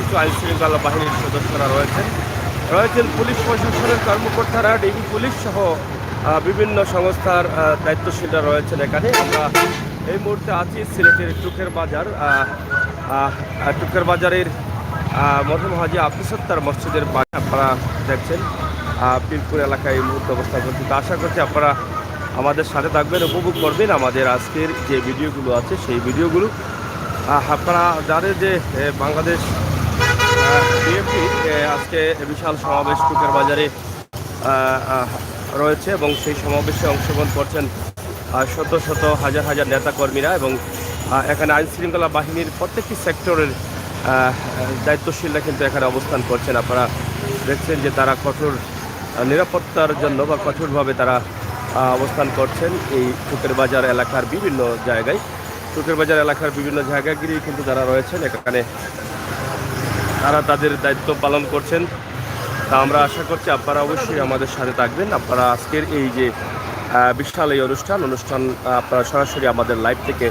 কিছু আইনশৃঙ্খলা বাহিনীর সদস্যরা রয়েছেন পুলিশ প্রশাসনের কর্মকর্তারা, ডিবি পুলিশ সহ বিভিন্ন সংস্থার দায়িত্বশীলরা রয়েছেন এখানে। আমরা এই মুহূর্তে আছি সিলেটের টুকের বাজারের মরহুম হাজী আব্দুল সত্তার মসজিদের পাশে আপনারা দেখছেন পীরপুর এলাকায় এই মুহূর্তে অবস্থান করছি। তো আশা করছি আপনারা আমাদের সাথে থাকবেন, উপভোগ করবেন আমাদের আজকের যে ভিডিওগুলো আছে সেই ভিডিওগুলো। আপনারা জানেন যে বাংলাদেশ বিএনপি আজকে বিশাল সমাবেশ টুকের বাজারে রয়েছে এবং সেই সমাবেশে অংশগ্রহণ করছেন শত শত হাজার হাজার নেতাকর্মীরা এবং এখানে আইনশৃঙ্খলা বাহিনীর প্রত্যেকটি সেক্টরের দায়িত্বশীলরা কিন্তু এখানে অবস্থান করছেন। আপনারা দেখছেন যে তারা কঠোর নিরাপত্তার জন্য বা কঠোরভাবে তারা অবস্থান করছেন এই টুকের বাজার এলাকার বিভিন্ন জায়গায়। টুকের বাজার এলাকার বিভিন্ন জায়গাগুলি কিন্তু যারা রয়েছেন এখানে তারা তাদের দায়িত্ব পালন করছেন। তা আমরা আশা করছি আপনারা অবশ্যই আমাদের সাথে থাকবেন। আপনারা আজকের এই যে বিশাল এই অনুষ্ঠান আপনারা সরাসরি আমাদের লাইভ থেকে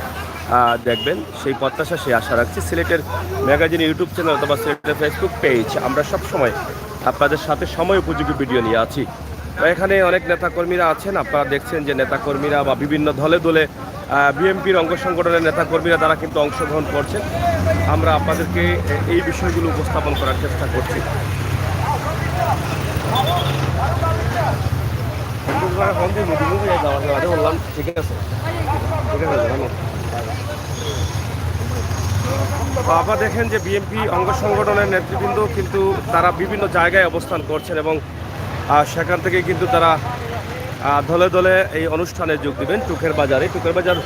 দেখবেন সেই প্রত্যাশা, সেই আশা রাখছি। সিলেটের ম্যাগাজিন ইউটিউব চ্যানেল অথবা সিলেটের ফেসবুক পেজ আমরা সবসময় আপনাদের সাথে সময় উপযোগী ভিডিও নিয়ে আছি। এখানে অনেক নেতাকর্মীরা আছেন, আপনারা দেখছেন যে নেতাকর্মীরা বা বিভিন্ন দলে দলে বিএনপির অঙ্গ সংগঠনের নেতাকর্মীরা তারা কিন্তু অংশগ্রহণ করছেন। আমরা আপনাদেরকে এই বিষয়গুলো উপস্থাপন করার চেষ্টা করছি। বললাম ঠিক আছে, আপনারা দেখেন যে বিএনপি অঙ্গ সংগঠনের নেতৃবৃন্দ কিন্তু তারা বিভিন্ন জায়গায় অবস্থান করছেন এবং সেখান থেকে কিন্তু তারা দলে দলে এই অনুষ্ঠানে যোগ দেবেন। টুকের বাজার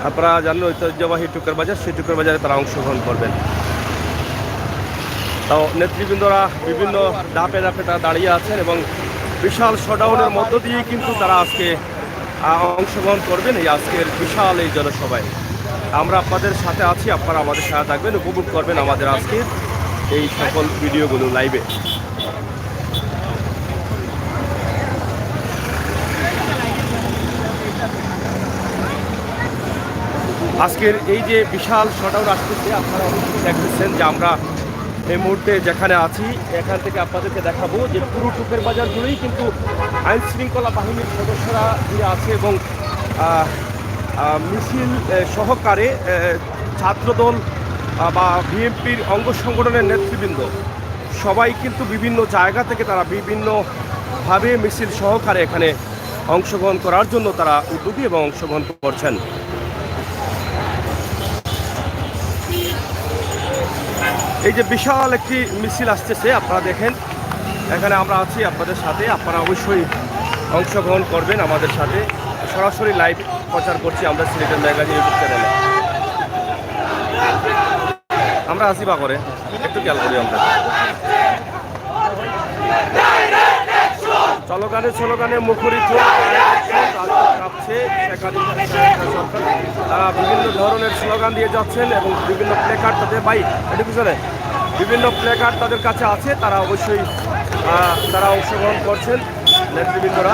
আপনারা জানেন ঐতিহ্যবাহী টুকের বাজার, সেই টুকের বাজারে তারা অংশগ্রহণ করবেন। তো নেতৃবৃন্দরা বিভিন্ন ধাপে তারা দাঁড়িয়ে আছেন এবং বিশাল শোডাউনের মধ্য দিয়ে কিন্তু তারা আজকে অংশগ্রহণ করবেন এই আজকের বিশাল এই জনসভায়। আমরা আপনাদের সাথে আছি, আপনারা আমাদের সাথে থাকবেন, উপভোগ করবেন আমাদের আজকের এই সকল ভিডিওগুলো লাইভে। আজকের এই যে বিশাল শোডাউন আসতেছে, আপনারা অবশ্যই দেখতেছেন যে আমরা এই মুহূর্তে যেখানে আছি এখান থেকে আপনাদেরকে দেখাবো যে পুরো টুকের বাজার জুড়েই কিন্তু আইনশৃঙ্খলা বাহিনীর সদস্যরা ঘিরে আছে এবং মিছিল সহকারে ছাত্রদল বা বিএনপির অঙ্গ সংগঠনের নেতৃবৃন্দ সবাই কিন্তু বিভিন্ন জায়গা থেকে তারা বিভিন্নভাবে মিছিল সহকারে এখানে অংশগ্রহণ করার জন্য তারা উদ্যোগী এবং অংশগ্রহণ করছেন। এই যে বিশাল একটি মিছিল আসতেছে, আপনারা দেখেন এখানে আমরা আছি আপনাদের সাথে, আপনারা অবশ্যই অংশগ্রহণ করবেন আমাদের সাথে। সরাসরি লাইভ প্রচার করছি আমরা সিলেটের ম্যাগাজিন ইউটিউব চ্যানেলে। আমরা আসি বা করে একটু খেয়াল করি আমরা স্লোগানে মুখরিত কাঁপছে। তারা বিভিন্ন ধরনের স্লোগান দিয়ে যাচ্ছেন এবং বিভিন্ন প্লেকার্ড তাদের বিভিন্ন প্লেকার্ড তাদের কাছে আছে। তারা অবশ্যই তারা অংশগ্রহণ করছেন নেতৃবৃন্দরা।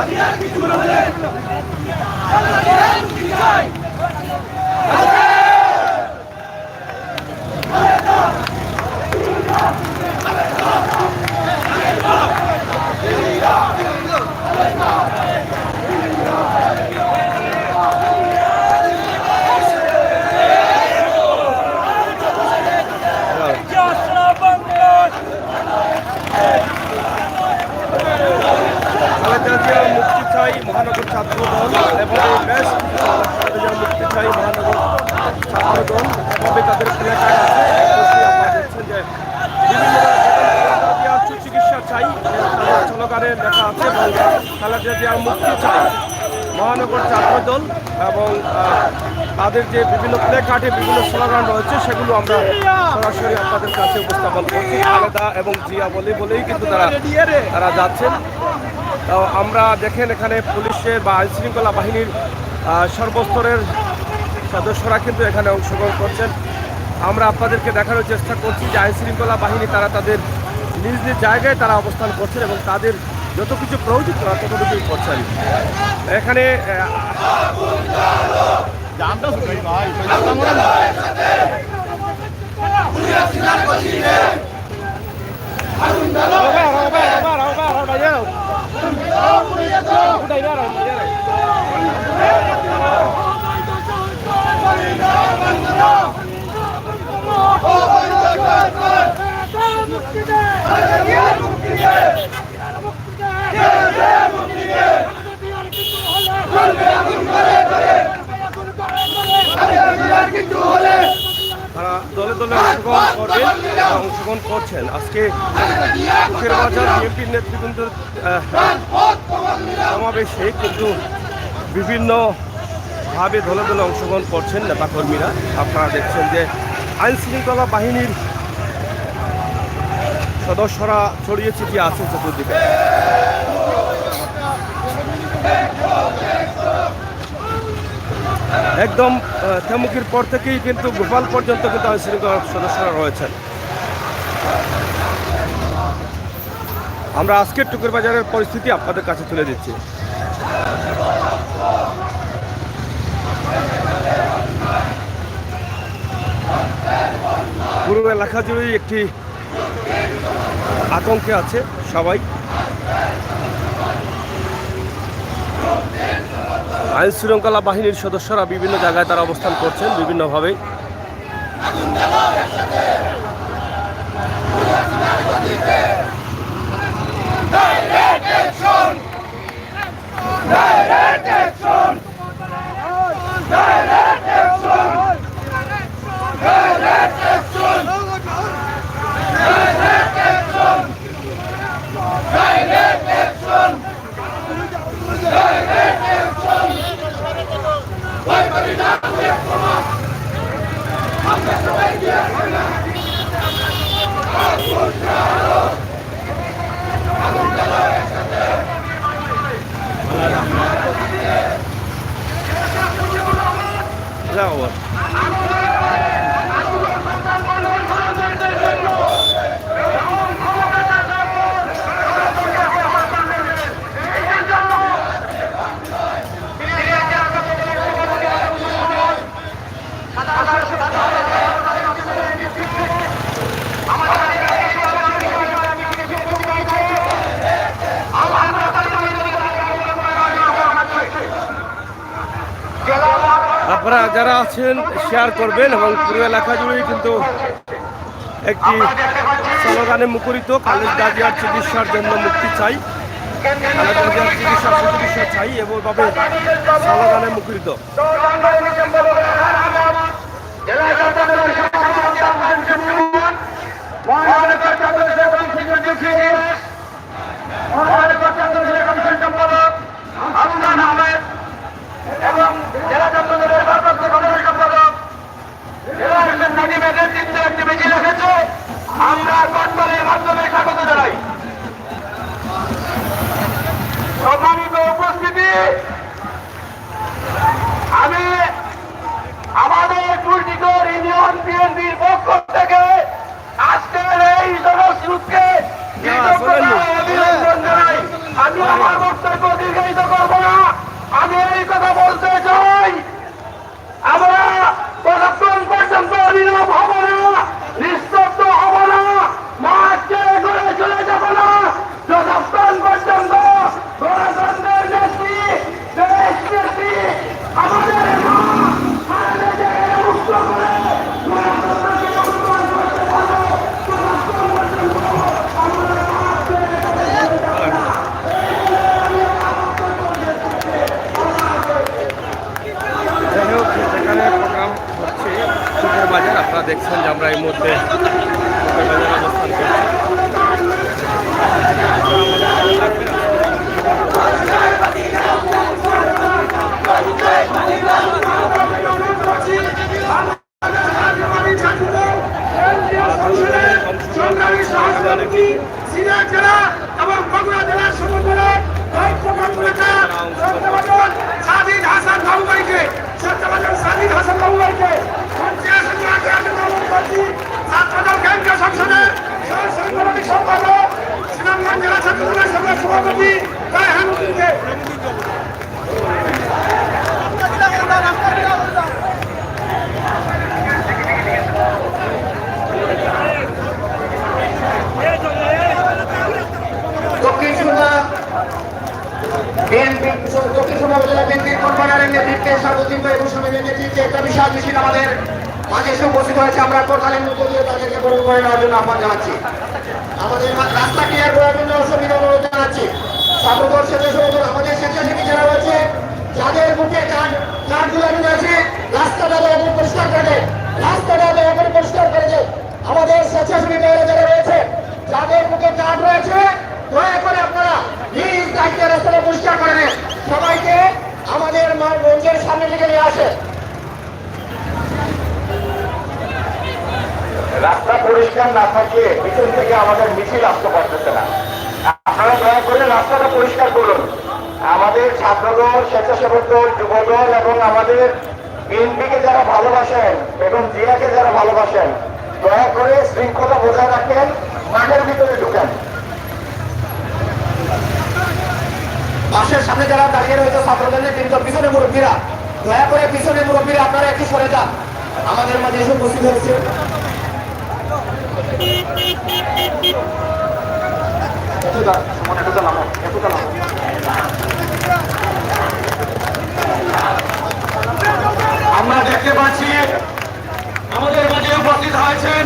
মুক্তি চাই মহানগর ছাত্র দল এবং মুক্তি চাই মহানগর ছাত্র দল এভাবে তাদের প্লেকার্ড আছে। দেখছেন যে বিভিন্ন সুচিকিৎসা চাই স্লোগানের লেখা আছে এবং খালেদা জিয়ার মুক্তি চাই মহানগর ছাত্র দল এবং তাদের যে বিভিন্ন প্লেকার্ডে বিভিন্ন স্লোগান রয়েছে সেগুলো আমরা সরাসরি আপনাদের কাছে উপস্থাপন করছি। খালেদা এবং জিয়া বলেই কিন্তু তারা যাচ্ছেন। তো আমরা দেখেন এখানে পুলিশের বা আইনশৃঙ্খলা বাহিনীর সর্বস্তরের সদস্যরা কিন্তু এখানে অংশগ্রহণ করছেন। আমরা আপনাদেরকে দেখানোর চেষ্টা করছি যে আইনশৃঙ্খলা বাহিনী তারা তাদের নিজ নিজ জায়গায় তারা অবস্থান করছেন এবং তাদের যত কিছু প্রয়োজন তারা ততটুকুই করছেন। এখানে তারা দলে দলে অংশগ্রহণ করছেন। আজকে বাজার বিএনপির নেতৃবৃন্দের সমাবেশে কিন্তু বিভিন্নভাবে দলে দলে অংশগ্রহণ করছেন নেতাকর্মীরা। আপনারা দেখছেন যে আইন শৃঙ্খলা বাহিনীর সদস্যরা ছড়িয়ে ছিটিয়ে আছে চতুর্দিকে। একদম তেমুকির পর থেকেই কিন্তু গোপাল পর্যন্ত কিন্তু আইন শৃঙ্খলার সদস্যরা রয়েছেন। আমরা আজকের টুকুর বাজারের পরিস্থিতি আপনাদের কাছে তুলে দিচ্ছি। পুরো এলাকা জুড়েই একটি আতঙ্কে আছে সবাই। আইন শৃঙ্খলা বাহিনীর সদস্যরা বিভিন্ন জায়গায় তারা অবস্থান করছেন বিভিন্নভাবে। আপনারা যারা আছেন শেয়ার করবেন এবং পুরো এলাকা জুড়েই কিন্তু একটি স্লোগানে মুখরিত খালেদা জিয়ার চিকিৎসার জন্য মুক্তি চাই, খালেদা জিয়ার চিকিৎসা চাই এভাবে স্লোগানে মুখরিত। এবং জেলা ছাত্রদলের ভারপ্রাপ্ত সাধারণ সম্পাদক জেলা হোসেন নাদিমের নেতৃত্বে একটি মিছিল এসেছে। আমরা কট্টলের মাধ্যমে স্বাগত জানাই। সম্মানিত উপস্থিতি, আমি আমাদের টুলটিকর ইউনিয়ন বিএনপির পক্ষ থেকে আজকের এই জনস্রোতকে অভিনন্দন জানাই। আমি আমার বক্তব্য দীর্ঘায়িত করবো না। আমি এই কথা বলতে চাই, আমরা ততক্ষণ পর্যন্ত নীরব হব না, নিস্তব্ধ হব না, মাঠকে ঘুরে চলে যাব না যতক্ষণ পর্যন্ত গণতন্ত্রের নেত্রী, দেশ নেত্রী, আমাদের মা মুক্ত করে গণতন্ত্রকে অপমান করতে পারবো ততক্ষণ পর্যন্ত আমরা মাঠকে বাজার আপনারা দেখছেন যে আমরা এই মুহূর্তে বাজারে অবস্থান করছি। এবং বগুড়া জেলার সমন্বয়ক সাজিদ হাসান বাবু ভাইকে, সত্যবাদন সাজিদ হাসান বাবু ভাইকে ছাত্রদল কেন্দ্রীয় সংসদের সাংগঠনিক সম্পাদক, সুনামগঞ্জ জেলা ছাত্রদলের সভাপতি রায়হানুদ্দিনকে আপনাদের নেতৃত্বে একটা বিশাল মিছিল আমাদের মাঝে এসে উপস্থিত হয়েছে। আমরা কোরবানির মধ্য দিয়ে তাদেরকে গ্রহণ করে নেওয়ার জন্য আহ্বান জানাচ্ছি। আমাদের রাস্তা ক্লিয়ার করার জন্য অসুবিধা অনুরোধ জানাচ্ছি। ছাত্রদল স্বেচ্ছাসেবক আমাদের স্বেচ্ছাসেবী যারা রয়েছে, যাদের বুকে কাঠ ঝুলানো রয়েছে, রাস্তাটা দয়া করে পরিষ্কার করে দেয়, রাস্তাটা দয়া করে পরিষ্কার করে দেয়। আমাদের স্বেচ্ছাসেবী মেয়েরা যারা রয়েছে, যাদের বুকে কাঠ রয়েছে, দয়া করে আপনারা নিজ দায়িত্বে রাস্তাটা পরিষ্কার করে নেন। সবাইকে আমাদের মঞ্চের সামনে থেকে নিয়ে আসে। রাস্তা পরিষ্কার না থাকলে পিছন থেকে আমাদের মিছিল আসতে পারতেছে না। আপনারা দয়া করে রাস্তাটা পরিষ্কার করুন। আমাদের ছাত্রদল, স্বেচ্ছাসেবক দল, যুবদল এবং আমাদের বিএনপিকে যারা ভালোবাসেন এবং জিয়াকে যারা ভালোবাসেন, দয়া করে শৃঙ্খলা বজায় রাখেন, মাঠের ভিতরে ঢুকেন। বাসের সামনে যারা দাঁড়িয়ে রয়েছে ছাত্রদলের কিন্তু পিছনে মুরব্বীরা, দয়া করে পিছনে মুরব্বীরা আপনারা একটু সরে যান। আমাদের মাঝে এসে উপস্থিত হয়েছে আমরা দেখতে পাচ্ছি আমাদের মাঝে উপস্থিত হয়েছেন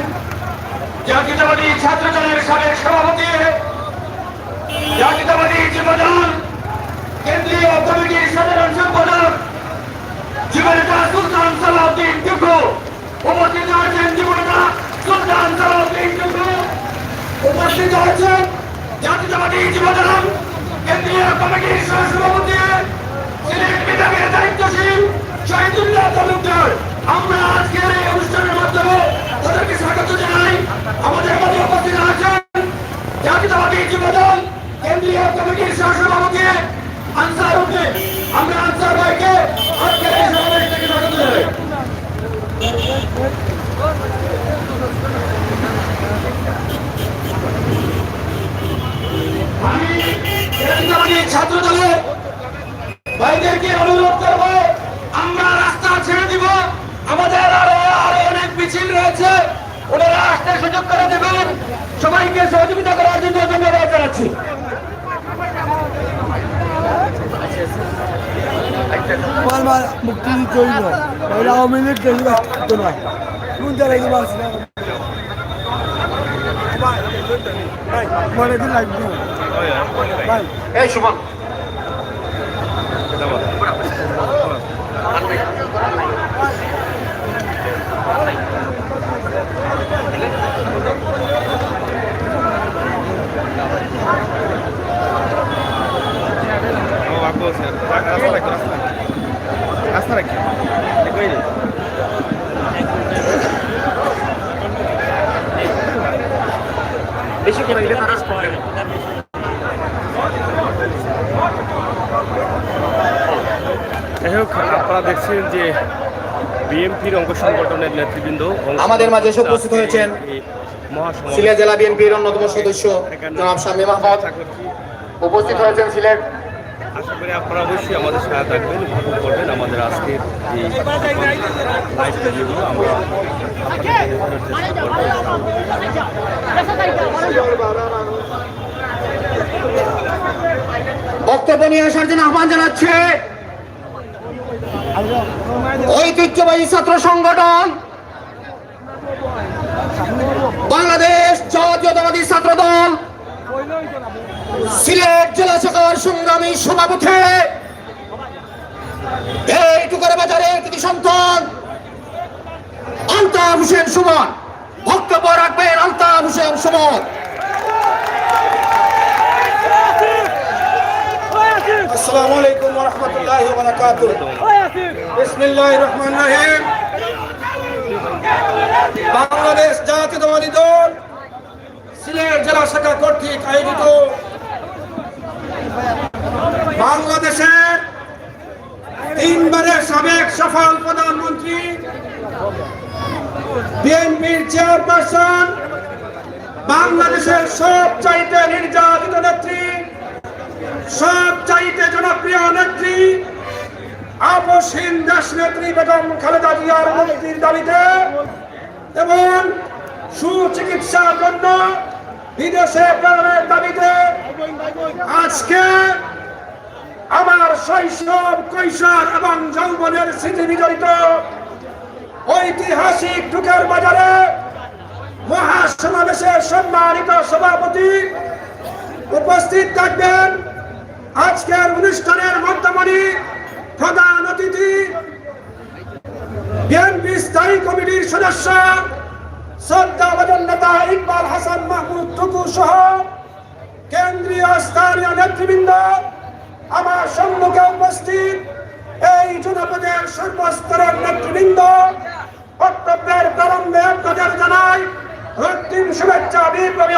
জাতীয়তাবাদী ছাত্র দলের সাবেক সভাপতি, জাতীয়তাবাদী যুবদল কেন্দ্রীয় কমিটির সাধারণ সম্পাদক যুবনেতা সুলতান সালাউদ্দিন টুকু উপস্থিত হয়েছেন। যুবনেতা সুলতান সালাউদ্দিন টুকু উপস্থিত হয়েছেন। জাতীয়তাবাদী যুবদল কেন্দ্রীয় কমিটির সহসভাপতি সিলেট বিভাগের দায়িত্বশীল শহীদুল্লাহ তালুকদার। আমরা আজকের এই অনুষ্ঠানের মাধ্যমে তাদেরকে স্বাগত জানাই। আমাদের মাঝে উপস্থিত আছেন জাতীয়তাবাদী যুবদল কেন্দ্রীয় কমিটির সহসভাপতি আনসার উদ্দিন। আমরা আনসার ভাইকে আজকের এই সমাবেশ থেকে স্বাগত জানাই। আমি জাতীয়তাবাদী ছাত্র দলের ভাইদেরকে অনুরোধ করবো, আমরা রাস্তা ছেড়ে দিব। আমাদের আরো অনেক মিছিল রয়েছে, ওনারা আসতে সুযোগ করে দেবেন। সবাইকে সহযোগিতা করার জন্য ধন্যবাদ জানাচ্ছি। মুক্তিযুদ্ধ আওয়ামী লীগ দেশবাসী নয় কোন জায়গায় বাঁচি না মনে দিন লাগবে ভাই। এই সুমন বেশি করে দিলে তারা যাই হোক, আপনারা দেখছেন যে বিএনপির অঙ্গ সংগঠনের নেতৃবৃন্দ আমাদের মাঝে এসে উপস্থিত হয়েছেন সিলেট জেলা বিএনপির অন্যতম সদস্য জনাব শামীম আহমদ। উপস্থিত হয়েছেন সিলেট। আশা করি আপনারা অবশ্যই আমাদের সাথে থাকবেন, উপভোগ করবেন আমাদের আজকের এই লাইভ ভিডিওগুলো। আমরা বক্তব্য নিয়ে আসার জন্য আহ্বান জানাচ্ছে ঐতিহ্যবাহী ছাত্র সংগঠন বাংলাদেশ জাতীয়তাবাদী ছাত্র দল সিলেট জেলা শাখার সংগ্রামী সভাপতি এই টুকারা বাজারের কৃতি সন্তান আলতাফ হোসেন সুমন। বক্তব্য রাখবেন আলতাফ হোসেন সুমন। আসসালামু আলাইকুম ওয়া রাহমাতুল্লাহি ওয়া বারাকাতুহু। বিসমিল্লাহির রহমানির রহিম। বাংলাদেশ জাতীয়তাবাদী দল সিলেট জেলা শাখা কর্তৃক আয়োজিত বাংলাদেশের তিনবারের সাবেক সফল প্রধানমন্ত্রী, বিএনপির চেয়ারপারসন, বাংলাদেশের সবচাইতে নির্যাতিত নেত্রী, সবচাইতে জনপ্রিয় নেত্রী, আপসহীন দেশ নেত্রী বেগম খালেদা জিয়ার মুক্তির দাবিতে এবং সুচিকিৎসার জন্য বিদেশে প্রেরণের দাবিতে আজকে আমার শৈশব কৈশোর এবং যৌবনের স্মৃতি বিজড়িত ঐতিহাসিক টুকের বাজারে মহাসমাবেশের সম্মানিত সভাপতি উপস্থিত থাকবেন আজকের অনুষ্ঠানের মধ্যমণি প্রধান অতিথি বিএনপি স্থায়ী কমিটির সদস্য শ্রদ্ধাভাজন নেতা ইকবাল হাসান মাহমুদ টুকু সহ কেন্দ্রীয় স্থানীয় নেতৃবৃন্দ, আমার সম্মুখে উপস্থিত এই জনপদের সর্বস্তরের নেতৃবৃন্দ, বক্তব্যের প্রারম্ভে আপনাদের জানাই রক্তিম শুভেচ্ছা বিপ্লবী